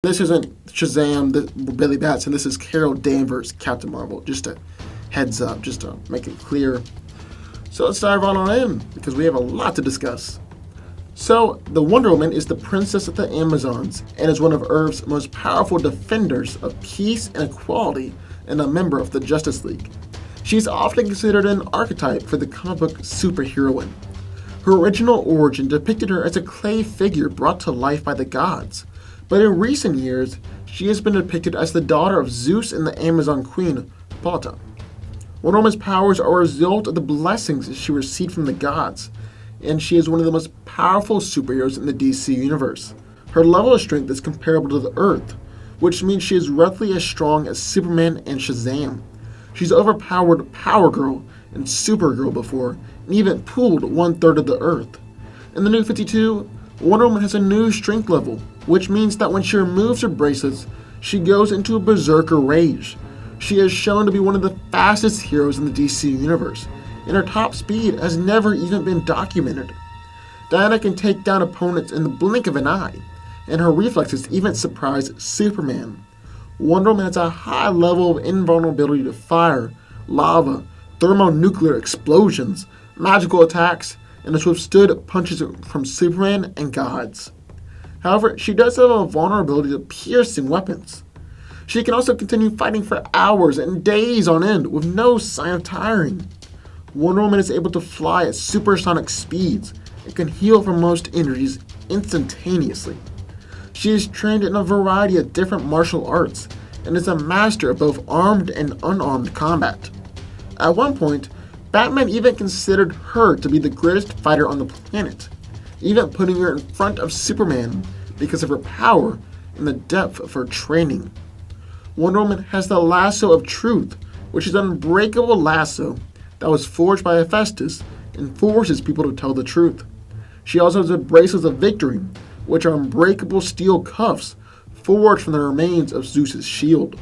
This isn't Shazam, Billy Batson. This is Carol Danvers, Captain Marvel. Just a heads up, just to make it clear. So let's dive on in, because we have a lot to discuss. So, the Wonder Woman is the princess of the Amazons, and is one of Earth's most powerful defenders of peace and equality, and a member of the Justice League. She is often considered an archetype for the comic book superheroine. Her original origin depicted her as a clay figure brought to life by the gods. But in recent years, she has been depicted as the daughter of Zeus and the Amazon queen, Hippolyta. Wonder Woman's powers are a result of the blessings she received from the gods, and she is one of the most powerful superheroes in the DC universe. Her level of strength is comparable to the Earth, which means she is roughly as strong as Superman and Shazam. She's overpowered Power Girl and Supergirl before, and even pulled 1/3 of the Earth. In the New 52, Wonder Woman has a new strength level, which means that when she removes her bracelets, she goes into a berserker rage. She is shown to be one of the fastest heroes in the DC universe, and her top speed has never even been documented. Diana can take down opponents in the blink of an eye, and her reflexes even surprise Superman. Wonder Woman has a high level of invulnerability to fire, lava, thermonuclear explosions, magical attacks, and has withstood punches from Superman and gods. However, she does have a vulnerability to piercing weapons. She can also continue fighting for hours and days on end with no sign of tiring. Wonder Woman is able to fly at supersonic speeds and can heal from most injuries instantaneously. She is trained in a variety of different martial arts and is a master of both armed and unarmed combat. At one point, Batman even considered her to be the greatest fighter on the planet, even putting her in front of Superman because of her power and the depth of her training. Wonder Woman has the lasso of truth, which is an unbreakable lasso that was forged by Hephaestus and forces people to tell the truth. She also has the bracelets of victory, which are unbreakable steel cuffs forged from the remains of Zeus's shield.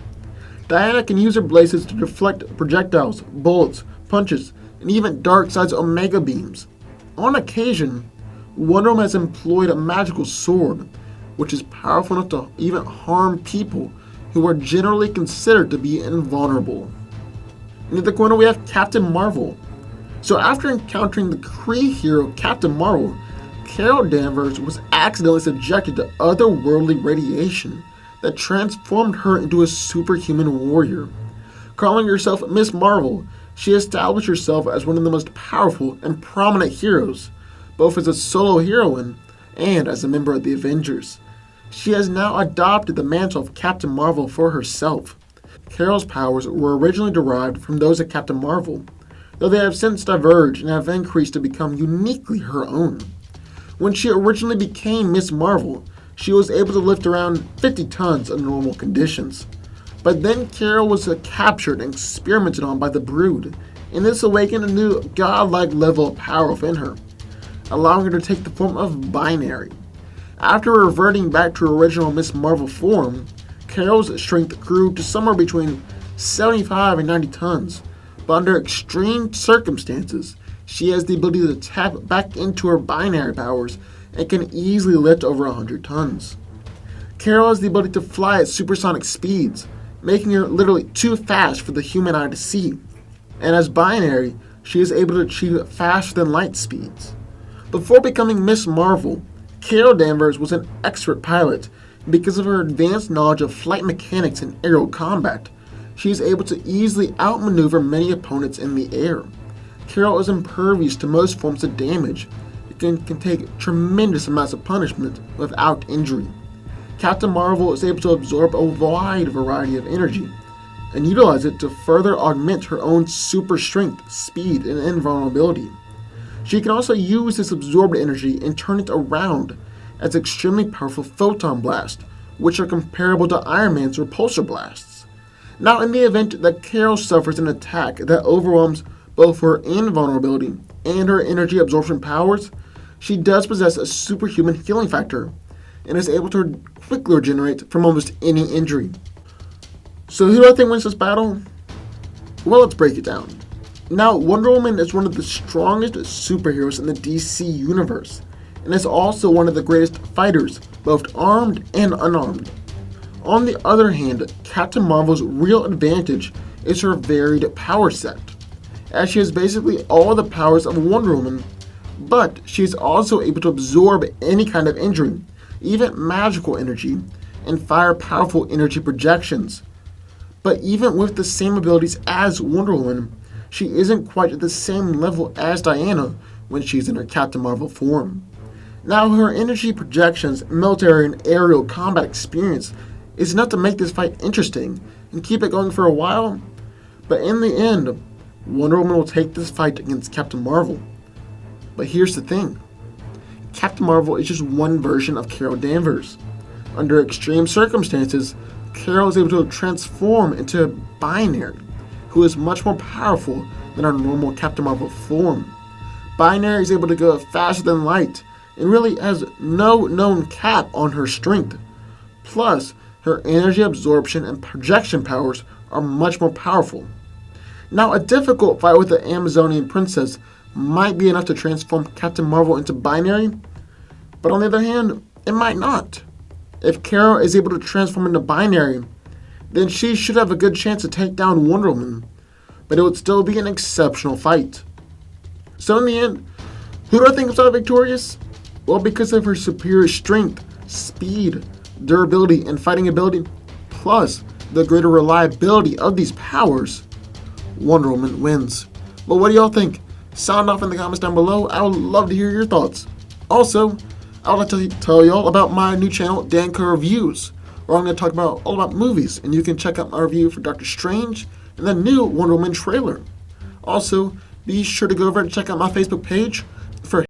Diana can use her bracelets to deflect projectiles, bullets, punches, and even Darkseid's Omega beams. On occasion, Wonder Woman has employed a magical sword, which is powerful enough to even harm people who are generally considered to be invulnerable. In the corner we have Captain Marvel. So after encountering the Kree hero Captain Marvel, Carol Danvers was accidentally subjected to otherworldly radiation that transformed her into a superhuman warrior. Calling herself Miss Marvel, she established herself as one of the most powerful and prominent heroes, both as a solo heroine and as a member of the Avengers. She has now adopted the mantle of Captain Marvel for herself. Carol's powers were originally derived from those of Captain Marvel, though they have since diverged and have increased to become uniquely her own. When she originally became Miss Marvel, she was able to lift around 50 tons under normal conditions. But then Carol was captured and experimented on by the Brood, and this awakened a new godlike level of power within her, allowing her to take the form of Binary. After reverting back to her original Miss Marvel form, Carol's strength grew to somewhere between 75 and 90 tons, but under extreme circumstances, she has the ability to tap back into her Binary powers and can easily lift over 100 tons. Carol has the ability to fly at supersonic speeds, making her literally too fast for the human eye to see. And as Binary, she is able to achieve faster than light speeds. Before becoming Miss Marvel, Carol Danvers was an expert pilot, and because of her advanced knowledge of flight mechanics and aerial combat, she is able to easily outmaneuver many opponents in the air. Carol is impervious to most forms of damage and can take tremendous amounts of punishment without injury. Captain Marvel is able to absorb a wide variety of energy and utilize it to further augment her own super strength, speed, and invulnerability. She can also use this absorbed energy and turn it around as extremely powerful photon blasts, which are comparable to Iron Man's repulsor blasts. Now, in the event that Carol suffers an attack that overwhelms both her invulnerability and her energy absorption powers, she does possess a superhuman healing factor and is able to quickly regenerate from almost any injury. So who do I think wins this battle? Well, let's break it down. Now, Wonder Woman is one of the strongest superheroes in the DC universe, and is also one of the greatest fighters, both armed and unarmed. On the other hand, Captain Marvel's real advantage is her varied power set, as she has basically all the powers of Wonder Woman, but she is also able to absorb any kind of injury, even magical energy, and fire powerful energy projections. But even with the same abilities as Wonder Woman, she isn't quite at the same level as Diana when she's in her Captain Marvel form. Now, her energy projections, military and aerial combat experience is enough to make this fight interesting and keep it going for a while, but in the end, Wonder Woman will take this fight against Captain Marvel. But here's the thing. Captain Marvel is just one version of Carol Danvers. Under extreme circumstances, Carol is able to transform into a Binary, who is much more powerful than our normal Captain Marvel form. Binary is able to go faster than light and really has no known cap on her strength. Plus, her energy absorption and projection powers are much more powerful. Now, a difficult fight with the Amazonian princess might be enough to transform Captain Marvel into Binary, but on the other hand, it might not. If Carol is able to transform into Binary, then she should have a good chance to take down Wonder Woman, but it would still be an exceptional fight. So in the end, who do I think is out victorious? Well, because of her superior strength, speed, durability, and fighting ability, plus the greater reliability of these powers, Wonder Woman wins. But what do y'all think? Sound off in the comments down below. I would love to hear your thoughts. Also, I would like to tell y'all about my new channel, Danco Reviews, where I'm going to talk about all about movies, and you can check out my review for Doctor Strange and the new Wonder Woman trailer. Also, be sure to go over and check out my Facebook page for